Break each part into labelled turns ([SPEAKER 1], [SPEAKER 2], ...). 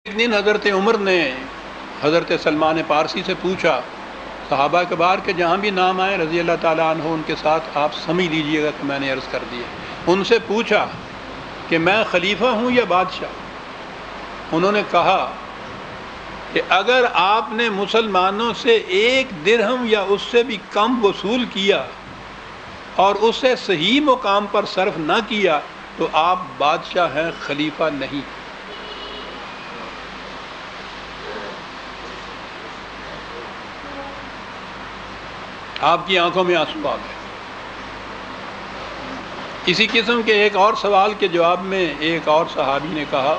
[SPEAKER 1] ایک دن حضرت عمر نے حضرت سلمان پارسی سے پوچھا، صحابہ کبار کے جہاں بھی نام آئے رضی اللہ تعالیٰ عنہ ان کے ساتھ آپ سمجھ لیجئے گا کہ میں نے عرض کر دیا، ان سے پوچھا کہ میں خلیفہ ہوں یا بادشاہ؟ انہوں نے کہا کہ اگر آپ نے مسلمانوں سے 1 درہم یا اس سے بھی کم وصول کیا اور اسے صحیح مقام پر صرف نہ کیا تو آپ بادشاہ ہیں، خلیفہ نہیں۔ آپ کی آنکھوں میں آنسو آ گئے۔ اسی قسم کے ایک اور سوال کے جواب میں ایک اور صحابی نے کہا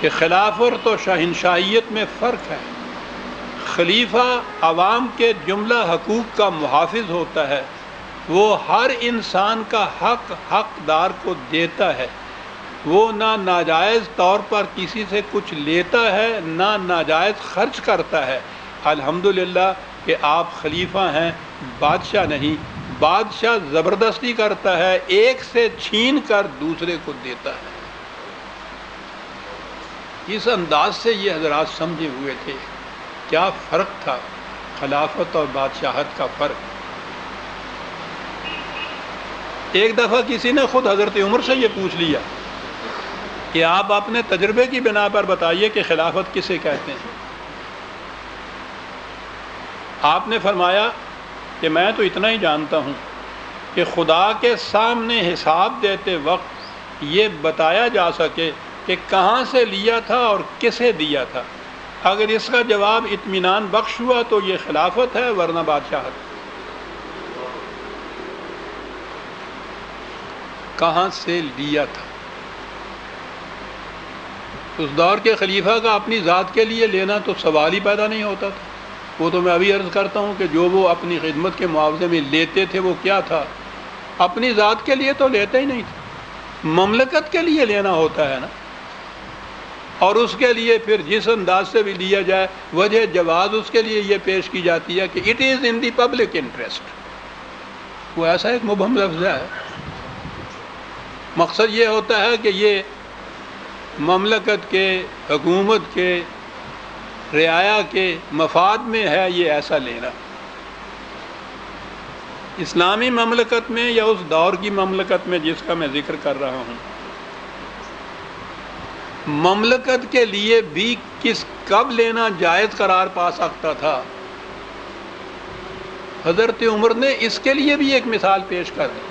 [SPEAKER 1] کہ خلافت و شہنشاہیت میں فرق ہے، خلیفہ عوام کے جملہ حقوق کا محافظ ہوتا ہے، وہ ہر انسان کا حق حقدار کو دیتا ہے، وہ نہ ناجائز طور پر کسی سے کچھ لیتا ہے نہ ناجائز خرچ کرتا ہے۔ الحمدللہ کہ آپ خلیفہ ہیں، بادشاہ نہیں۔ بادشاہ زبردستی کرتا ہے، ایک سے چھین کر دوسرے کو دیتا ہے۔ اس انداز سے یہ حضرات سمجھے ہوئے تھے کیا فرق تھا خلافت اور بادشاہت کا فرق۔ ایک دفعہ کسی نے خود حضرت عمر سے یہ پوچھ لیا کہ آپ اپنے تجربے کی بنا پر بتائیے کہ خلافت کسے کہتے ہیں۔ آپ نے فرمایا کہ میں تو اتنا ہی جانتا ہوں کہ خدا کے سامنے حساب دیتے وقت یہ بتایا جا سکے کہ کہاں سے لیا تھا اور کسے دیا تھا۔ اگر اس کا جواب اطمینان بخش ہوا تو یہ خلافت ہے، ورنہ بادشاہت۔ کہاں سے لیا تھا؟ اس دور کے خلیفہ کا اپنی ذات کے لیے لینا تو سوال ہی پیدا نہیں ہوتا تھا۔ وہ تو میں ابھی عرض کرتا ہوں کہ جو وہ اپنی خدمت کے معاوضے میں لیتے تھے وہ کیا تھا؟ اپنی ذات کے لیے تو لیتے ہی نہیں تھے، مملکت کے لیے لینا ہوتا ہے نا۔ اور اس کے لیے پھر جس انداز سے بھی لیا جائے، وجہ جواز اس کے لیے یہ پیش کی جاتی ہے کہ it is in the public interest. وہ ایسا ایک مبہم لفظ ہے، مقصد یہ ہوتا ہے کہ یہ مملکت کے، حکومت کے، رعایا کے مفاد میں ہے یہ ایسا لینا۔ اسلامی مملکت میں یا اس دور کی مملکت میں جس کا میں ذکر کر رہا ہوں، مملکت کے لیے بھی کب لینا جائز قرار پا سکتا تھا؟ حضرت عمر نے اس کے لیے بھی ایک مثال پیش کر دی۔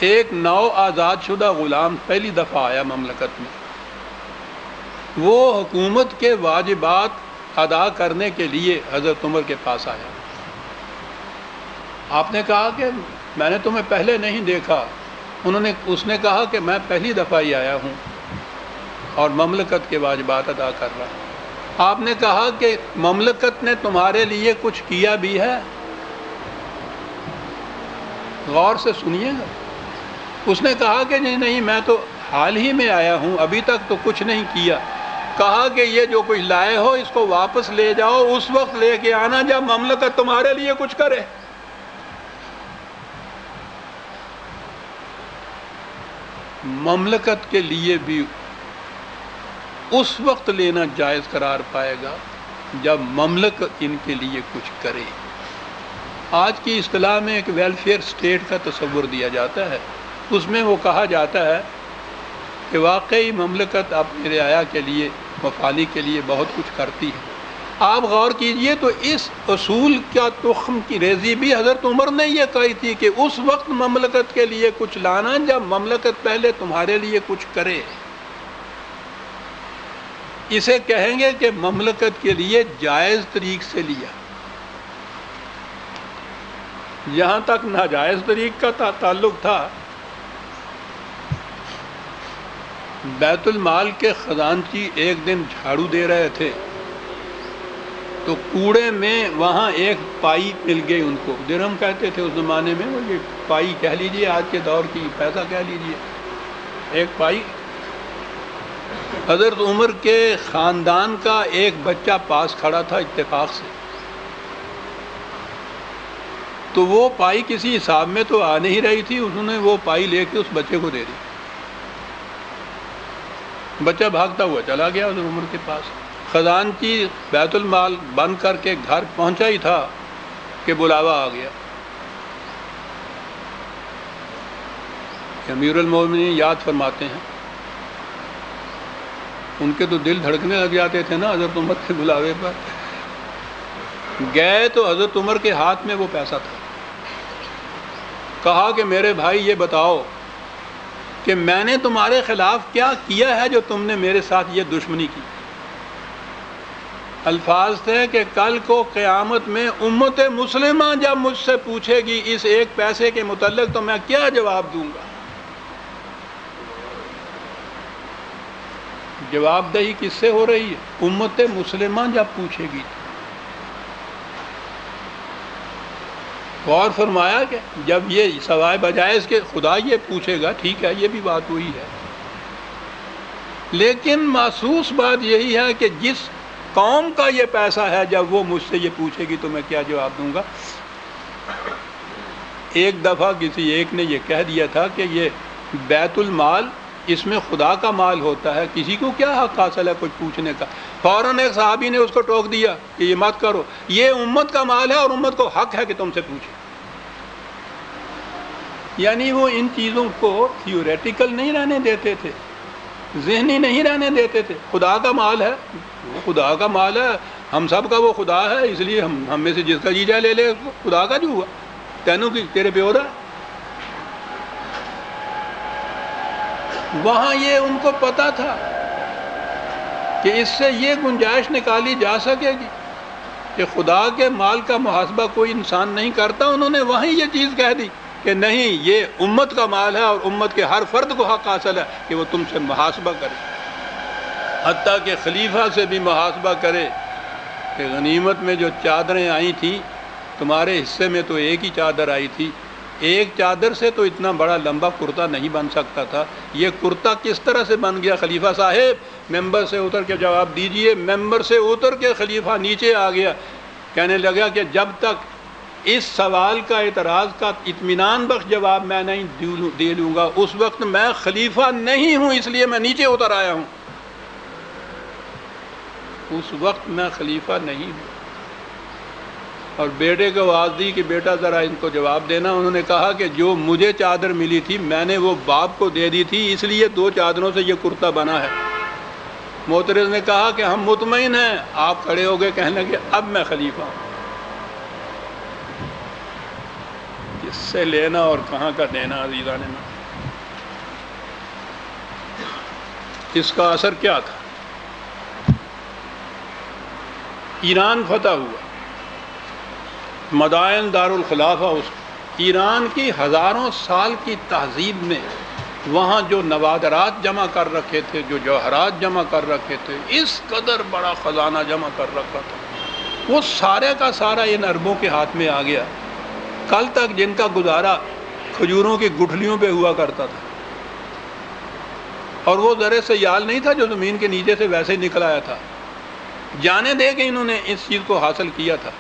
[SPEAKER 1] ایک نو آزاد شدہ غلام پہلی دفعہ آیا مملکت میں، وہ حکومت کے واجبات ادا کرنے کے لیے حضرت عمر کے پاس آیا۔ آپ نے کہا کہ میں نے تمہیں پہلے نہیں دیکھا۔ اس نے کہا کہ میں پہلی دفعہ ہی آیا ہوں اور مملکت کے واجبات ادا کر رہا ہوں۔ آپ نے کہا کہ مملکت نے تمہارے لیے کچھ کیا بھی ہے؟ غور سے سنیے گا۔ اس نے کہا کہ نہیں، میں تو حال ہی میں آیا ہوں، ابھی تک تو کچھ نہیں کیا۔ کہا کہ یہ جو کچھ لائے ہو اس کو واپس لے جاؤ، اس وقت لے کے آنا جب مملکت تمہارے لیے کچھ کرے۔ مملکت کے لیے بھی اس وقت لینا جائز قرار پائے گا جب مملکت ان کے لیے کچھ کرے۔ آج کی اصطلاح میں ایک ویلفیئر سٹیٹ کا تصور دیا جاتا ہے، اس میں وہ کہا جاتا ہے کہ واقعی مملکت اپنی رعایا کے لیے، مفادی کے لیے بہت کچھ کرتی ہے۔ آپ غور کیجئے تو اس اصول کا تخم کی ریزی بھی حضرت عمر نے یہ کہی تھی کہ اس وقت مملکت کے لیے کچھ لانا جب مملکت پہلے تمہارے لیے کچھ کرے۔ اسے کہیں گے کہ مملکت کے لیے جائز طریق سے لیا۔ جہاں تک ناجائز طریق کا تعلق تھا، بیت المال کے خزانچی ایک دن جھاڑو دے رہے تھے تو کوڑے میں وہاں ایک پائی مل گئی، ان کو درہم کہتے تھے اس زمانے میں، وہ یہ پائی کہہ لیجئے، آج کے دور کی پیسہ کہہ لیجئے، ایک پائی۔ حضرت عمر کے خاندان کا ایک بچہ پاس کھڑا تھا اتفاق سے، تو وہ پائی کسی حساب میں تو آ نہیں رہی تھی، انہوں نے وہ پائی لے کے اس بچے کو دے دی. بچہ بھاگتا ہوا چلا گیا حضرت عمر کے پاس. خزانچی بیت المال بند کر کے گھر پہنچا ہی تھا کہ بلاوا آ گیا. امیر المومنین یاد فرماتے ہیں ان کے تو دل دھڑکنے لگ جاتے تھے نا حضرت عمر کے بلاوے پر. گئے تو حضرت عمر کے ہاتھ میں وہ پیسہ تھا. کہا کہ میرے بھائی یہ بتاؤ کہ میں نے تمہارے خلاف کیا کیا ہے جو تم نے میرے ساتھ یہ دشمنی کی. الفاظ تھے کہ کل کو قیامت میں امت مسلمہ جب مجھ سے پوچھے گی اس ایک پیسے کے متعلق تو میں کیا جواب دوں گا. جواب دہی کس سے ہو رہی ہے؟ امت مسلمہ جب پوچھے گی. غور فرمایا کہ جب یہ سوائے بجائے اس کے خدا یہ پوچھے گا، ٹھیک ہے یہ بھی بات وہی ہے، لیکن محسوس بات یہی ہے کہ جس قوم کا یہ پیسہ ہے جب وہ مجھ سے یہ پوچھے گی تو میں کیا جواب دوں گا. ایک دفعہ کسی ایک نے یہ کہہ دیا تھا کہ یہ بیت المال اس میں خدا کا مال ہوتا ہے، کسی کو کیا حق حاصل ہے کچھ پوچھنے کا. فوراً ایک صحابی نے اس کو ٹوک دیا کہ یہ مت کرو، یہ امت کا مال ہے اور امت کو حق ہے کہ تم سے پوچھے. یعنی وہ ان چیزوں کو تھیوریٹیکل نہیں رہنے دیتے تھے، ذہنی نہیں رہنے دیتے تھے. خدا کا مال ہے، وہ خدا کا مال ہے، ہم سب کا وہ خدا ہے، اس لیے ہم میں سے جس کا جی جائے لے لے، خدا کا جو ہوا تینوں کی تیرے پہ ہو رہا. وہاں یہ ان کو پتا تھا کہ اس سے یہ گنجائش نکالی جا سکے گی کہ خدا کے مال کا محاسبہ کوئی انسان نہیں کرتا. انہوں نے وہیں یہ چیز کہہ دی کہ نہیں، یہ امت کا مال ہے اور امت کے ہر فرد کو حق حاصل ہے کہ وہ تم سے محاسبہ کرے، حتیٰ کہ خلیفہ سے بھی محاسبہ کرے کہ غنیمت میں جو چادریں آئی تھیں تمہارے حصے میں تو ایک ہی چادر آئی تھی، ایک چادر سے تو اتنا بڑا لمبا کرتا نہیں بن سکتا تھا، یہ کرتا کس طرح سے بن گیا؟ خلیفہ صاحب ممبر سے اتر کے جواب دیجئے. ممبر سے اتر کے خلیفہ نیچے آ گیا، کہنے لگا کہ جب تک اس سوال کا اعتراض کا اطمینان بخش جواب میں نہیں دے لوں گا اس وقت میں خلیفہ نہیں ہوں، اس لیے میں نیچے اتر آیا ہوں. اس وقت میں خلیفہ نہیں ہوں. اور بیٹے کو آواز دی کہ بیٹا ذرا ان کو جواب دینا. انہوں نے کہا کہ جو مجھے چادر ملی تھی میں نے وہ باپ کو دے دی تھی، اس لیے 2 چادروں سے یہ کرتا بنا ہے. معترض نے کہا کہ ہم مطمئن ہیں. آپ کھڑے ہو گئے، کہنے لگے اب میں خلیفہ ہوں. کس سے لینا اور کہاں کا دینا عزیزان نے. اس کا اثر کیا تھا؟ ایران فتح ہوا، مدائن دارالخلافہ، اس ایران کی ہزاروں سال کی تہذیب میں وہاں جو نوادرات جمع کر رکھے تھے، جو جوہرات جمع کر رکھے تھے، اس قدر بڑا خزانہ جمع کر رکھا تھا، وہ سارے کا سارا ان عربوں کے ہاتھ میں آ گیا. کل تک جن کا گزارا کھجوروں کی گٹھلیوں پہ ہوا کرتا تھا، اور وہ زرے سیال نہیں تھا جو زمین کے نیچے سے ویسے نکل آیا تھا، جانے دے کے انہوں نے اس چیز کو حاصل کیا تھا.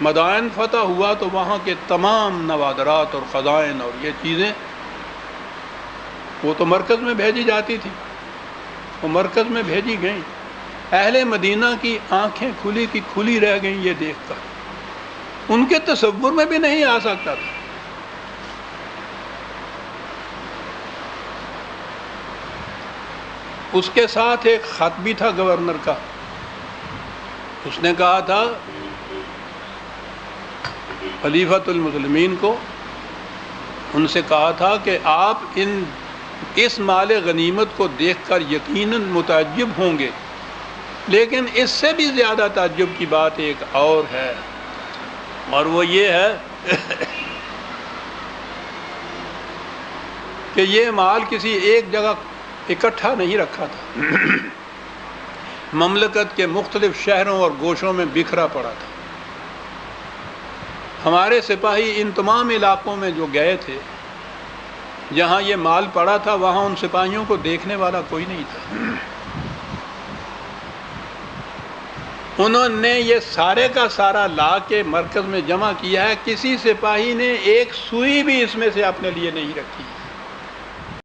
[SPEAKER 1] مدائن فتح ہوا تو وہاں کے تمام نوادرات اور خزائن اور یہ چیزیں وہ تو مرکز میں بھیجی جاتی تھی، وہ مرکز میں بھیجی گئیں. اہل مدینہ کی آنکھیں کھلی کی کھلی رہ گئیں یہ دیکھ کر، ان کے تصور میں بھی نہیں آ سکتا تھا. اس کے ساتھ ایک خط بھی تھا گورنر کا. اس نے کہا تھا خلیفۃ المسلمین کو، ان سے کہا تھا کہ آپ اس مال غنیمت کو دیکھ کر یقیناً متعجب ہوں گے، لیکن اس سے بھی زیادہ تعجب کی بات ایک اور ہے، اور وہ یہ ہے کہ یہ مال کسی ایک جگہ اکٹھا نہیں رکھا تھا، مملکت کے مختلف شہروں اور گوشوں میں بکھرا پڑا تھا. ہمارے سپاہی ان تمام علاقوں میں جو گئے تھے جہاں یہ مال پڑا تھا، وہاں ان سپاہیوں کو دیکھنے والا کوئی نہیں تھا. انہوں نے یہ سارے کا سارا لا کے مرکز میں جمع کیا ہے، کسی سپاہی نے ایک سوئی بھی اس میں سے اپنے لیے نہیں رکھی۔